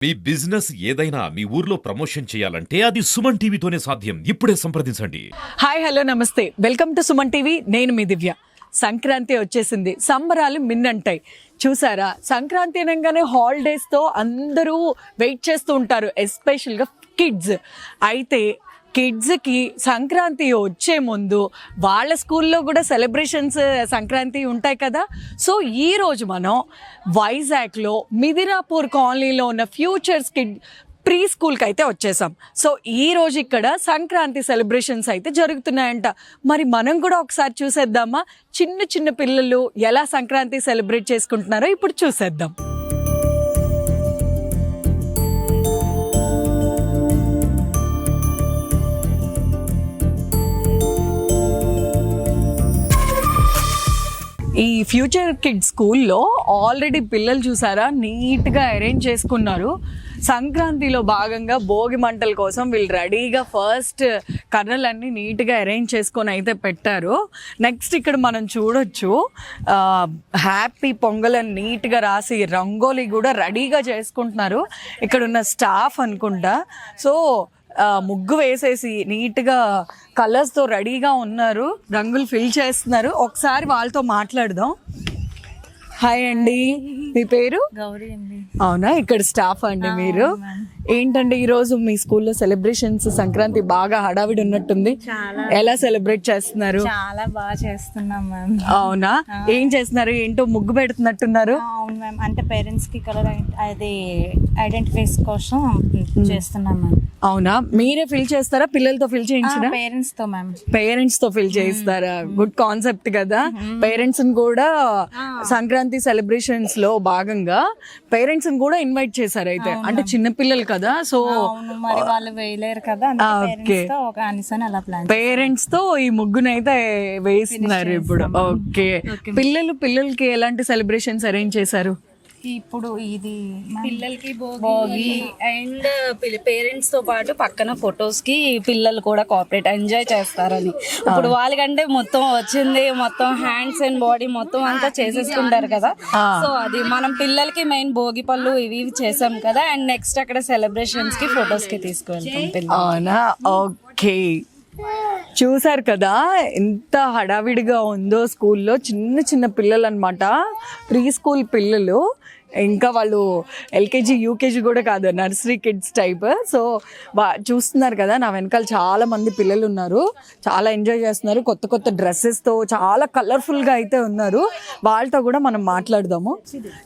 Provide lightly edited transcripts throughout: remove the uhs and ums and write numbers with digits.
మీ business ఏదైనా మీ ఊర్లో promotion చేయాలంటే అది సుమన్ టీవీతోనే సాధ్యం. ఇప్పుడే సంప్రదించండి. హాయ్ హలో నమస్తే, వెల్కమ్ టు సుమన్ టీవీ. నేను మీ దివ్య. సంక్రాంతి వచ్చేసింది, సంబరాలు మిన్నంటాయి. చూసారా, సంక్రాంతి అనగానే హాలిడేస్తో అందరూ వెయిట్ చేస్తూ ఉంటారు, ఎస్పెషల్గా కిడ్స్. అయితే కిడ్స్కి సంక్రాంతి వచ్చే ముందు వాళ్ళ స్కూల్లో కూడా సెలబ్రేషన్స్ సంక్రాంతి ఉంటాయి కదా. సో ఈరోజు మనం వైజాగ్లో మిదిరాపూర్ కాలనీలో ఉన్న ఫ్యూచర్స్ కిడ్ ప్రీ స్కూల్కి అయితే వచ్చేసాం. సో ఈరోజు ఇక్కడ సంక్రాంతి సెలబ్రేషన్స్ అయితే జరుగుతున్నాయంట. మరి మనం కూడా ఒకసారి చూసేద్దామా, చిన్న చిన్న పిల్లలు ఎలా సంక్రాంతి సెలబ్రేట్ చేసుకుంటున్నారో ఇప్పుడు చూసేద్దాం. ఈ ఫ్యూచర్ కిడ్స్ స్కూల్లో ఆల్రెడీ పిల్లలు చూసారా, నీట్గా అరేంజ్ చేసుకున్నారు. సంక్రాంతిలో భాగంగా భోగి మంటల కోసం వీళ్ళు రెడీగా ఫస్ట్ కర్రలన్నీ నీట్గా అరేంజ్ చేసుకొని అయితే పెట్టారు. నెక్స్ట్ ఇక్కడ మనం చూడొచ్చు, హ్యాపీ పొంగల్ అని నీట్గా రాసి రంగోలీ కూడా రెడీగా చేసుకుంటున్నారు. ఇక్కడ ఉన్న స్టాఫ్ అనుకుంటా. సో ముగ్గు వేసేసి నీట్గా కలర్స్తో రెడీగా ఉన్నారు, రంగులు ఫిల్ చేస్తున్నారు. ఒకసారి వాళ్ళతో మాట్లాడదాం. హాయ్ అండి, మీ పేరు? గౌరీ అండి. అవునా, ఇక్కడ స్టాఫ్ అండి మీరు. ఏంటండి ఈరోజు మీ స్కూల్లో సెలబ్రేషన్స్ సంక్రాంతి బాగా హడావిడి ఉన్నట్టుంది. ఎలా సెలబ్రేట్ చేస్తున్నారు? చాలా బాగా చేస్తున్నాం మ్యామ్. అవునా, ఏం చేస్తున్నారు? ఏంటో ముగ్గు పెడుతున్నట్టున్నారు. అవును మ్యామ్, అంటే పేరెంట్స్ కి కలర్ అది ఐడెంటిఫైస్ కోసం చేస్తున్నాం మ్యామ్. అవునా, మీరే ఫిల్ చేస్తారా, పిల్లలతో ఫిల్ చేయించరా? పేరెంట్స్ తో మ్యామ్. పేరెంట్స్ తో ఫిల్ చేస్తారా? గుడ్ కాన్సెప్ట్ కదా. పేరెంట్స్ కూడా సంక్రాంతి సెలబ్రేషన్స్ లో భాగంగా పేరెంట్స్ కూడా ఇన్వైట్ చేశారు. అయితే అంటే చిన్న పిల్లలు కదా, సో మరి వాళ్ళు వేయలేరు కదా, పేరెంట్స్ తో ఈ ముగ్గునైతే వేస్తున్నారు ఇప్పుడు. ఓకే, పిల్లలకి ఎలాంటి సెలబ్రేషన్స్ అరేంజ్ చేశారు? ఇప్పుడు ఇది పిల్లలకి భోగి అండ్ పేరెంట్స్ తో పాటు పక్కన ఫొటోస్ కి పిల్లలు కూడా కోఆపరేట్ ఎంజాయ్ చేస్తారని. ఇప్పుడు వాళ్ళకంటే మొత్తం వచ్చింది, మొత్తం హ్యాండ్స్ అండ్ బాడీ మొత్తం అంతా చేసేసుకుంటారు కదా. సో అది మనం పిల్లలకి మెయిన్ భోగి పళ్ళు ఇవి చేసాం కదా, అండ్ నెక్స్ట్ అక్కడ సెలబ్రేషన్స్ కి ఫొటోస్ కి తీసుకువెళ్తాం పిల్లలు. అవునా, ఓకే. చూసారు కదా ఎంత హడావిడిగా ఉందో స్కూల్లో. చిన్న చిన్న పిల్లలు అనమాట, ప్రీ స్కూల్ పిల్లలు. ఇంకా వాళ్ళు ఎల్కేజీ యూకేజీ కూడా కాదు, నర్సరీ కిడ్స్ టైప్. సో చూస్తున్నారు కదా, నా వెనకాల చాలా మంది పిల్లలు ఉన్నారు, చాలా ఎంజాయ్ చేస్తున్నారు. కొత్త కొత్త డ్రెస్సెస్తో చాలా కలర్ఫుల్గా అయితే ఉన్నారు. వాళ్ళతో కూడా మనం మాట్లాడదాము.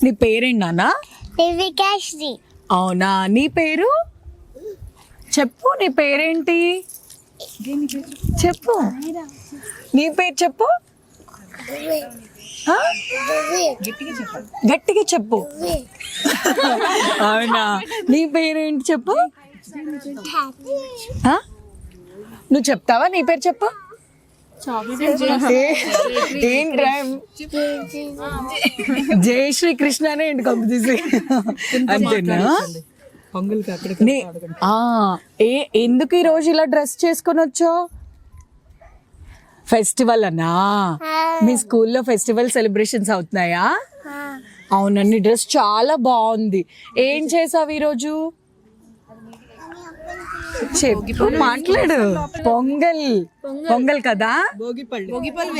నీ పేరేంటి నాన్న? అవునా, నీ పేరు చెప్పు. నీ పేరేంటి చెప్పు, నీ పేరు చెప్పు, గట్టిగా చెప్పు. అవునా, నీ పేరేంటి చెప్పు. నువ్వు చెప్తావా? నీ పేరు చెప్పు. జై శ్రీ కృష్ణ అనే ఏంటి కంపెనీ అంతేనా? ఎందుకు ఈ రోజు ఇలా డ్రెస్ చేసుకొని వచ్చావు? ఫెస్టివల్ అన్నా? మీ స్కూల్లో ఫెస్టివల్ సెలబ్రేషన్స్ అవుతున్నాయా? అవునండి, డ్రెస్ చాలా బాగుంది. ఏం చేసావు ఈరోజు? చెప్పు, మాట్లాడు. పొంగల్ కదా,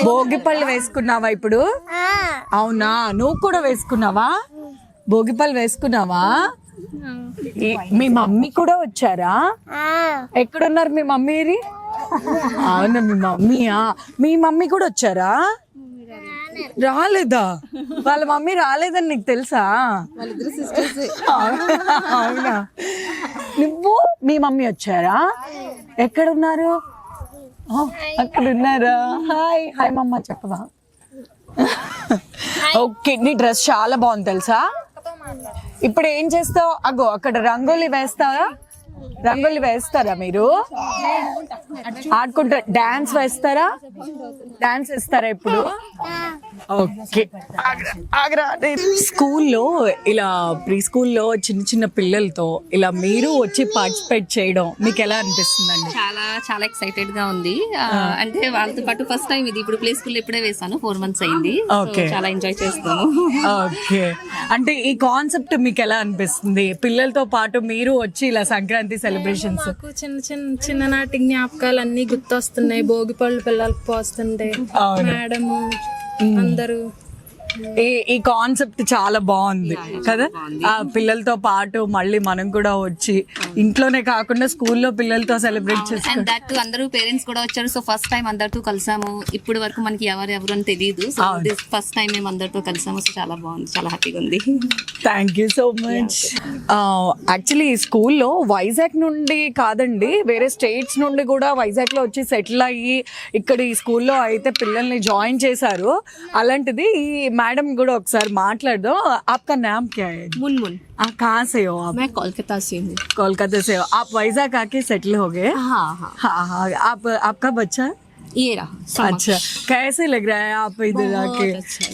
భోగిపళ్ళు వేసుకున్నావా ఇప్పుడు? అవునా, నువ్వు కూడా వేసుకున్నావా? భోగిపళ్ళు వేసుకున్నావా? మీ మమ్మీ కూడా వచ్చారా? ఎక్కడున్నారు మీ మమ్మీ? అవునా, మీ మమ్మీయా? మీ మమ్మీ కూడా వచ్చారా? రాలేదా? వాళ్ళ మమ్మీ రాలేదని నీకు తెలుసా? అవునా, నువ్వు మీ మమ్మీ వచ్చారా? ఎక్కడున్నారు? అక్కడ ఉన్నారా? హాయ్ హాయ్ మమ్మ చెప్పవా? ఓకే, నీ డ్రెస్ చాలా బాగుంది తెలుసా. ఇప్పుడు ఏం చేస్తావు? అగో అక్కడ రంగోలీ వేస్తావా? రంగోలి వేస్తారా మీరు? ఆడుకుంటా డాన్స్ వేస్తారా? డాన్స్ వేస్తారా ఇప్పుడు? ఓకే. స్కూల్లో ఇలా ప్రీ స్కూల్లో చిన్న చిన్న పిల్లలతో ఇలా మీరు వచ్చి పార్టిసిపేట్ చేయడం మీకు ఎలా అనిపిస్తుందండి? చాలా చాలా ఎక్సైటెడ్ గా ఉంది. అంటే వాళ్ళతో పాటు ఫస్ట్ టైం ఇది. ఇప్పుడు ప్లే స్కూల్ ఇప్పుడే వేసాను, 4 months అయింది. Okay. చాలా ఎంజాయ్ చేస్తాము. ఓకే. అంటే ఈ కాన్సెప్ట్ మీకు ఎలా అనిపిస్తుంది? పిల్లలతో పాటు మీరు వచ్చి ఇలా సంక్రాంతి సెలబ్రేషన్స్. మాకు చిన్ననాటి జ్ఞాపకాలు అన్ని గుర్తొస్తున్నాయి. భోగి పళ్ళు పిల్లలకు పోస్తుంటే మేడం అందరూ. ఈ కాన్సెప్ట్ చాలా బాగుంది కదా. ఆ పిల్లలతో పాటు మళ్ళీ మనం కూడా వచ్చి ఇంట్లోనే కాకుండా స్కూల్లో పిల్లలతో సెలబ్రేట్ అండ్ చేసుకుంటాం. దట్ అందరూ పేరెంట్స్ కూడా వచ్చారు. సో ఫస్ట్ టైం అందరితో కలిసాము. ఇప్పుడు వరకు మనకి ఎవరు అని తెలియదు. సో ఫస్ట్ టైం మేము అందరితో కలిసాము. సో చాలా బాగుంది, చాలా హ్యాపీగా ఉంది. Thank you so much. Actually ఈ స్కూల్లో వైజాగ్ నుండి కాదండి, వేరే స్టేట్స్ నుండి కూడా వైజాగ్లో వచ్చి సెటిల్ అయ్యి ఇక్కడ ఈ స్కూల్లో అయితే పిల్లల్ని జాయిన్ చేశారు. అలాంటిది ఈ मैडम गुड़ा ఒకసారి మాట్లాడదాం. आपका नाम क्या है? मुनमुन. आप कहाँ से हो? आप? मैं कोलकाता से हूँ. कोलकाता से हो आप? वैजाग आके सेटल हो गए? हाँ हाँ. हाँ हाँ. आप आपका बच्चा? ये रहा. अच्छा, कैसे लग रहा है आप इधर आके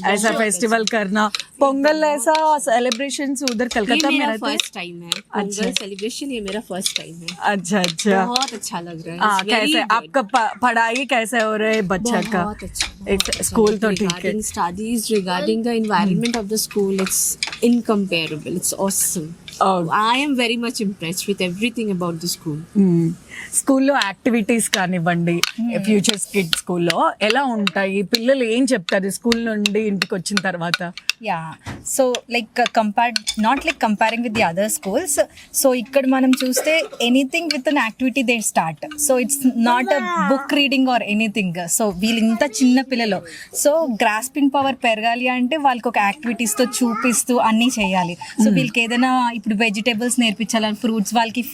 ऐसा फेस्टिवल करना? पोंगल ऐसा सेलिब्रेशंस उधर कलकत्ता में रहते हैं? फर्स्ट टाइम है. पोंगल सेलिब्रेशन ये मेरा फर्स्ट टाइम है. अच्छा अच्छा. बहुत अच्छा लग रहा है. हाँ, कैसे आपका पढ़ाई कैसे हो रहा है बच्चा का? बहुत अच्छा. एक स्कूल तो ठीक है. Regarding studies, regarding the environment of the school, it's incomparable. It's awesome. Oh. I am very much impressed with everything about the school. స్కూల్లో యాక్టివిటీస్ కానివ్వండి, ఫ్యూచర్స్ కిడ్ స్కూల్లో ఎలా ఉంటాయి? పిల్లలు ఏం చెప్తారు స్కూల్ నుండి ఇంటికి వచ్చిన తర్వాత? Yeah so like not like comparing with the other schools. So ఇక్కడ మనం చూస్తే anything with an activity they start. So it's not a book reading or anything. So వీళ్ళు ఇంత చిన్న పిల్లలు. సో గ్రాస్పింగ్ పవర్ పెరగాలి అంటే వాళ్ళకి ఒక యాక్టివిటీస్తో చూపిస్తూ అన్నీ చేయాలి. సో వీళ్ళకి ఏదైనా ఇప్పుడు వెజిటేబుల్స్ నేర్పించాలని ఫ్రూట్స్ వాళ్ళకి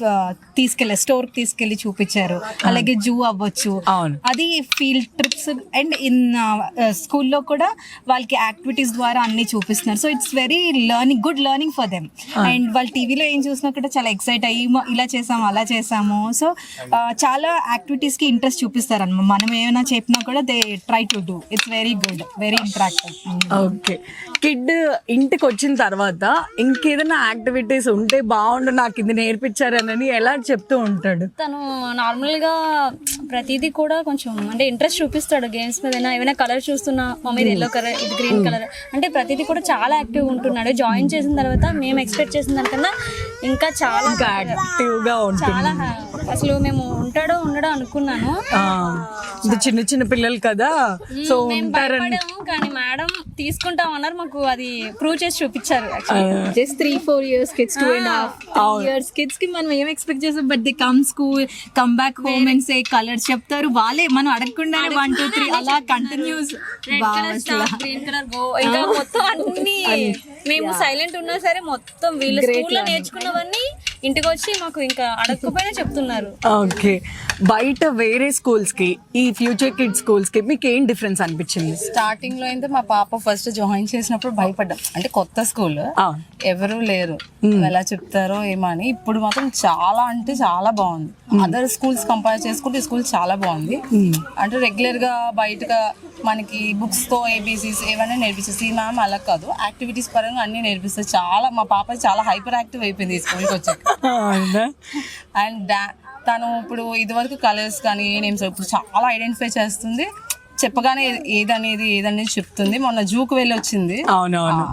స్టోర్కి తీసుకెళ్ళి చూపించారు. అలాగే జూ అవ్వచ్చు, అది ఫీల్డ్ ట్రిప్స్. అండ్ ఇన్ స్కూల్లో కూడా వాళ్ళకి యాక్టివిటీస్ ద్వారా అన్ని చూపిస్తున్నారు. So it's very good learning for them. And వాళ్ళు టీవీలో ఏం చూసినా కూడా చాలా ఎక్సైట్ అయ్యి ఇలా చేసాము అలా చేసాము. సో చాలా యాక్టివిటీస్ కి ఇంట్రెస్ట్ చూపిస్తారు అన్నమాట. మనం ఏమైనా చెప్పినా కూడా they try to do. It's very good, very interactive. Okay. Kid ఇంటికి వచ్చిన తర్వాత ఇంకేదైనా యాక్టివిటీస్ ఉంటే బాగుండు, నాకు ఇది నేర్పించారని ఎలా చెప్తూ ఉంటాడు? తను నార్మల్గా ప్రతిదీ కూడా కొంచెం అంటే ఇంట్రెస్ట్ చూపిస్తాడు గేమ్స్ మీద. ఏమైనా కలర్ చూస్తున్నా, మమ్మీ ఎల్లో కలర్, ఇది గ్రీన్ కలర్ అంటే ప్రతిదీ కూడా చాలా యాక్టివ్గా ఉంటున్నాడు. జాయిన్ చేసిన తర్వాత మేము ఎక్స్పెక్ట్ చేసిన దానికన్నా ఇంకా చాలా యాక్టివ్గా చాలా అసలు మేము ఉండడో అనుకున్నాను. ఇది చిన్న చిన్న పిల్లలు కదా, సో మేము భయపడాము. కానీ మేడం తీసుకుంటామన్నారు, మాకు అది ప్రూవ్ చేసి చూపించారు. Just 3-4 years kids, 2.5 years kids కి మనం ఏం ఎక్స్పెక్ట్ చేస్తాం? But they come school, come back home and say colours చెప్తారు వాళ్ళే, మనం అడగకుండానే 1 2 3 అలా కంటిన్యూస్. గ్రీన్ కలర్ గో ఇంకా మొత్తం అన్ని మేము సైలెంట్ ఉన్నా సరే మొత్తం వీళ్ళు స్కూల్లో నేర్చుకున్నవన్నీ ఇంటికి వచ్చి మాకు ఇంకా అడగకపోయినా చెప్తున్నారు. ఓకే. బయట వేరే స్కూల్స్ కి ఈ ఫ్యూచర్ కిడ్ స్కూల్స్ కి మీకు ఏం డిఫరెన్స్ అనిపించింది? స్టార్టింగ్ లో అయితే మా పాప ఫస్ట్ జాయిన్ చేసినప్పుడు భయపడ్డాం. అంటే కొత్త స్కూల్, ఎవరు లేరు, ఎలా చెప్తారో ఏమని. ఇప్పుడు మాత్రం చాలా అంటే చాలా బాగుంది. అదర్ స్కూల్స్ కంపేర్ చేసుకుంటే ఈ స్కూల్ చాలా బాగుంది. అంటే రెగ్యులర్ గా బయటగా మనకి బుక్స్ తో ఏబీసీస్ ఏమైనా నేర్పిస్తుంది. ఈ మ్యామ్ అలా కాదు, యాక్టివిటీస్ పరంగా అన్ని నేర్పిస్తుంది. చాలా మా పాప చాలా హైపర్ యాక్టివ్ అయిపోయింది ఈ స్కూల్కి వచ్చాక. అండ్ తను ఇప్పుడు ఇదివరకు కలర్స్ కానీ ఏ నేమ్స్ ఇప్పుడు చాలా ఐడెంటిఫై చేస్తుంది. చెప్పగానే ఏదనేది చెప్తుంది. మొన్న జూకు వెళ్ళి వచ్చింది. అవునవును.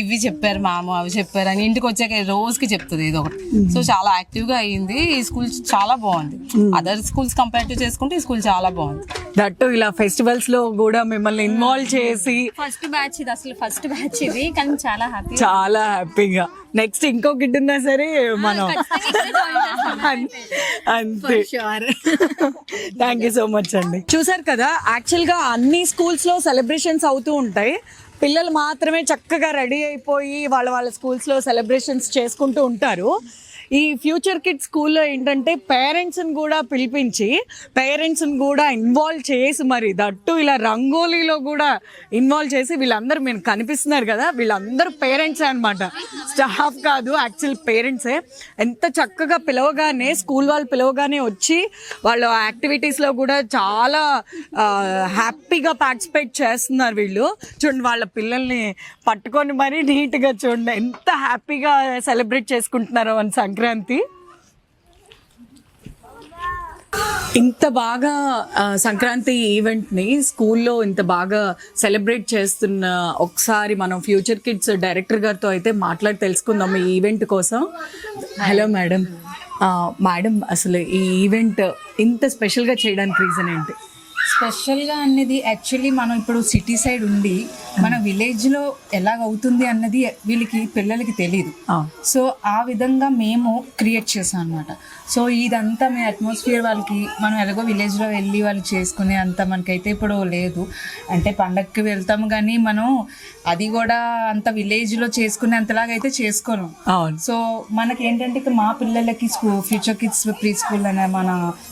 ఇవి చెప్పారు మ్యామ్, అవి చెప్పారు అని ఇంటికి వచ్చాక రోజుకి చెప్తుంది ఏదో ఒకటి. సో చాలా యాక్టివ్ గా అయ్యింది. ఈ స్కూల్ చాలా బాగుంది. అదర్ స్కూల్స్ కంపేర్ టు చేసుకుంటే ఈ స్కూల్ చాలా బాగుంది. దట్టు ఇలా ఫెస్టివల్స్ లో కూడా మిమ్మల్ని ఇన్వాల్వ్ చేసి ఫస్ట్ బ్యాచ్ ఇది, అసలు ఫస్ట్ బ్యాచ్ ఇది. కానీ చాలా హ్యాపీ, చాలా హ్యాపీగా. నెక్స్ట్ ఇంకో కిడ్ ఉన్నా సరే మనం అంతే. థ్యాంక్ యూ సో మచ్ అండి. చూసారు కదా, యాక్చువల్ గా అన్ని స్కూల్స్ లో సెలబ్రేషన్స్ అవుతూ ఉంటాయి. పిల్లలు మాత్రమే చక్కగా రెడీ అయిపోయి వాళ్ళ స్కూల్స్ లో సెలబ్రేషన్స్ చేసుకుంటూ ఉంటారు. ఈ ఫ్యూచర్ కిడ్స్ స్కూల్లో ఏంటంటే పేరెంట్స్ని కూడా పిలిపించి పేరెంట్స్ని కూడా ఇన్వాల్వ్ చేసి మరి దట్టు ఇలా రంగోలీలో కూడా ఇన్వాల్వ్ చేసి వీళ్ళందరూ మీరు కనిపిస్తున్నారు కదా, వీళ్ళందరూ పేరెంట్సే అనమాట, స్టాఫ్ కాదు, యాక్చువల్ పేరెంట్సే. ఎంత చక్కగా పిలవగానే స్కూల్ వాళ్ళు పిలవగానే వచ్చి వాళ్ళు యాక్టివిటీస్లో కూడా చాలా హ్యాపీగా పార్టిసిపేట్ చేస్తున్నారు వీళ్ళు. చూడండి వాళ్ళ పిల్లల్ని పట్టుకొని మరీ నీట్గా చూడండి ఎంత హ్యాపీగా సెలబ్రేట్ చేసుకుంటున్నారో మన సంక్రాంతి. ఇంత బాగా సంక్రాంతి ఈవెంట్ని స్కూల్లో ఇంత బాగా సెలబ్రేట్ చేస్తున్న ఒకసారి మనం ఫ్యూచర్ కిడ్స్ డైరెక్టర్ గారితో అయితే మాట్లాడి తెలుసుకుందాం ఈ ఈవెంట్ కోసం. Hello madam. మేడం అసలు ఈ ఈవెంట్ ఇంత స్పెషల్గా చేయడానికి రీజన్ ఏంటి? స్పెషల్గా అనేది యాక్చువల్లీ మనం ఇప్పుడు సిటీ సైడ్ ఉండి మన విలేజ్లో ఎలాగవుతుంది అన్నది వీళ్ళకి పిల్లలకి తెలియదు. సో ఆ విధంగా మేము క్రియేట్ చేసాం అనమాట. సో ఇదంతా మీ అట్మాస్ఫియర్ వాళ్ళకి మనం ఎలాగో విలేజ్లో వెళ్ళి వాళ్ళు చేసుకునే అంత మనకైతే ఇప్పుడు లేదు. అంటే పండగకి వెళ్తాము కానీ మనం అది కూడా అంత విలేజ్లో చేసుకునే అంతలాగా అయితే చేసుకోను. సో మనకి ఏంటంటే ఇక్కడ మా పిల్లలకి ఫ్యూచర్ కిడ్స్ ప్రీ స్కూల్ అనే మన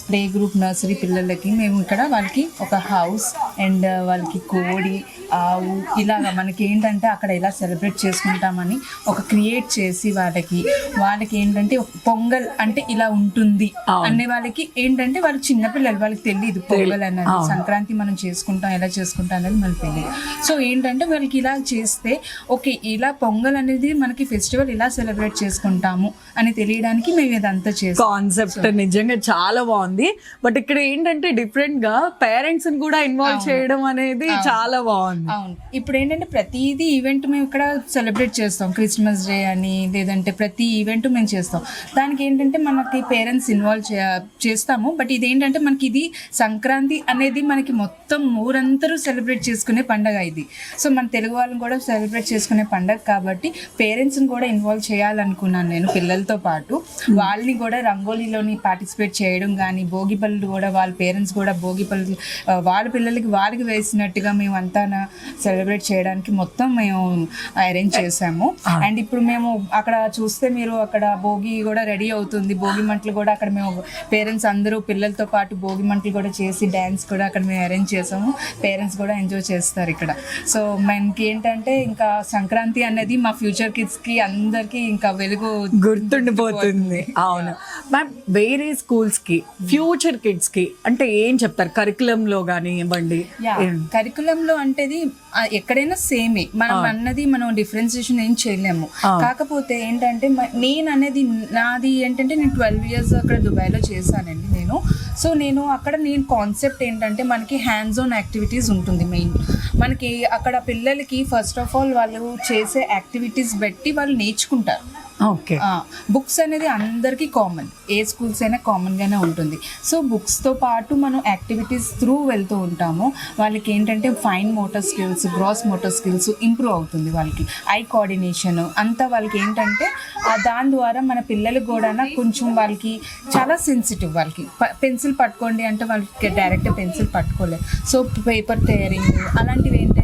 ప్లే గ్రూప్ నర్సరీ పిల్లలకి మేము ఇక్కడ వాళ్ళకి ఒక హౌస్ అండ్ వాళ్ళకి కోడి ఆవు ఇలాగా మనకి ఏంటంటే అక్కడ ఇలా సెలబ్రేట్ చేసుకుంటామని ఒక క్రియేట్ చేసి వాళ్ళకి ఏంటంటే పొంగల్ అంటే ఇలా ఉంటుంది అనే వాళ్ళకి ఏంటంటే వాళ్ళు చిన్నపిల్లలు వాళ్ళకి తెలియదు పొంగల్ అన్నది సంక్రాంతి మనం చేసుకుంటాం ఎలా చేసుకుంటాం అనేది మనకు తెలియదు. సో ఏంటంటే వాళ్ళకి ఇలా చేస్తే ఓకే ఇలా పొంగల్ అనేది మనకి ఫెస్టివల్ ఇలా సెలబ్రేట్ చేసుకుంటాము అని తెలియడానికి మేము ఇదంతా చేస్తాం. కాన్సెప్ట్ నిజంగా చాలా బాగుంది. బట్ ఇక్కడ ఏంటంటే డిఫరెంట్ గా పేరెంట్స్ కూడా ఇన్వాల్వ్ చేయడం అనేది చాలా బాగుంది. అవును, ఇప్పుడు ఏంటంటే ప్రతిదీ ఈవెంట్ మేము ఇక్కడ సెలబ్రేట్ చేస్తాం. క్రిస్మస్ డే అని లేదంటే ప్రతి ఈవెంట్ మేము చేస్తాం. దానికి ఏంటంటే మనకి పేరెంట్స్ ఇన్వాల్వ్ చేస్తాము. బట్ ఇదేంటంటే మనకి ఇది సంక్రాంతి అనేది మనకి మొత్తం ఊరందరూ సెలబ్రేట్ చేసుకునే పండగ ఇది. సో మన తెలుగు వాళ్ళని కూడా సెలబ్రేట్ చేసుకునే పండగ కాబట్టి పేరెంట్స్ని కూడా ఇన్వాల్వ్ చేయాలనుకున్నాను నేను పిల్లలతో పాటు. వాళ్ళని కూడా రంగోలీలోని పార్టిసిపేట్ చేయడం కానీ భోగి పళ్ళు కూడా వాళ్ళ పేరెంట్స్ కూడా భోగి పళ్ళు వాళ్ళ పిల్లలకి వాళ్ళకి వేసినట్టుగా మేము అంతా సెలబ్రేట్ చేయడానికి మొత్తం మేము అరేంజ్ చేసాము. అండ్ ఇప్పుడు మేము అక్కడ చూస్తే మీరు అక్కడ భోగి కూడా రెడీ అవుతుంది. భోగి మంటలు కూడా అక్కడ మేము పేరెంట్స్ అందరూ పిల్లలతో పాటు భోగి మంటలు కూడా చేసి డ్యాన్స్ కూడా అక్కడ మేము అరేంజ్ చేసాము. పేరెంట్స్ కూడా ఎంజాయ్ చేస్తారు ఇక్కడ. సో మనకి ఏంటంటే ఇంకా సంక్రాంతి అనేది మా ఫ్యూచర్ కిడ్స్ కి అందరికి ఇంకా వెలుగు గుర్తుండిపోతుంది. అవును మ్యామ్, వేరే స్కూల్స్ కి ఫ్యూచర్ కిడ్స్ కి అంటే ఏం చెప్తారు? కరికులంలో కానీ ఇవ్వండి. కరికులంలో అంటేది ఎక్కడైనా సేమే మనం అన్నది మనం డిఫరెన్సియేషన్ ఏం చేయలేము. కాకపోతే ఏంటంటే నేను అనేది నాది ఏంటంటే నేను 12 years అక్కడ దుబాయ్లో చేశానండి నేను. సో నేను అక్కడ కాన్సెప్ట్ ఏంటంటే మనకి హ్యాండ్స్ ఆన్ యాక్టివిటీస్ ఉంటుంది మెయిన్. మనకి అక్కడ పిల్లలకి ఫస్ట్ ఆఫ్ ఆల్ వాళ్ళు చేసే యాక్టివిటీస్ బట్టి వాళ్ళు నేర్చుకుంటారు. ఓకే, బుక్స్ అనేది అందరికీ కామన్, ఏ స్కూల్స్ అయినా కామన్గానే ఉంటుంది. సో బుక్స్తో పాటు మనం యాక్టివిటీస్ త్రూ వెళ్తూ ఉంటాము. వాళ్ళకి ఏంటంటే fine motor skills, gross motor skills improve అవుతుంది. వాళ్ళకి ఐ కోఆర్డినేషన్ అంతా వాళ్ళకి ఏంటంటే దాని ద్వారా మన పిల్లలకు కూడా కొంచెం వాళ్ళకి చాలా సెన్సిటివ్. వాళ్ళకి పెన్సిల్ పట్టుకోండి అంటే వాళ్ళకి డైరెక్ట్ పెన్సిల్ పట్టుకోలేదు. సో పేపర్ టేరింగ్ అలాంటివి ఏంటంటే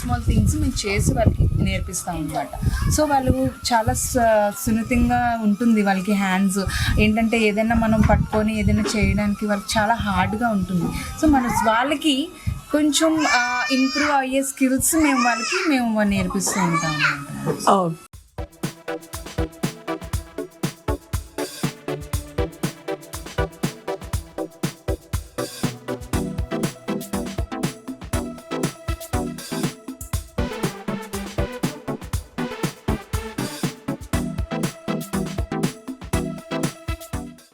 స్మాల్ థింగ్స్ మేము చేసి వాళ్ళకి నేర్పిస్తాం అన్నమాట. సో వాళ్ళు చాలా సున్నితంగా ఉంటుంది వాళ్ళకి హ్యాండ్స్. ఏంటంటే ఏదైనా మనం పట్టుకొని ఏదైనా చేయడానికి వాళ్ళకి చాలా హార్డ్గా ఉంటుంది. సో వాళ్ళకి కొంచెం ఇంప్రూవ్ అయ్యే స్కిల్స్ మేము నేర్పిస్తూ ఉంటాం.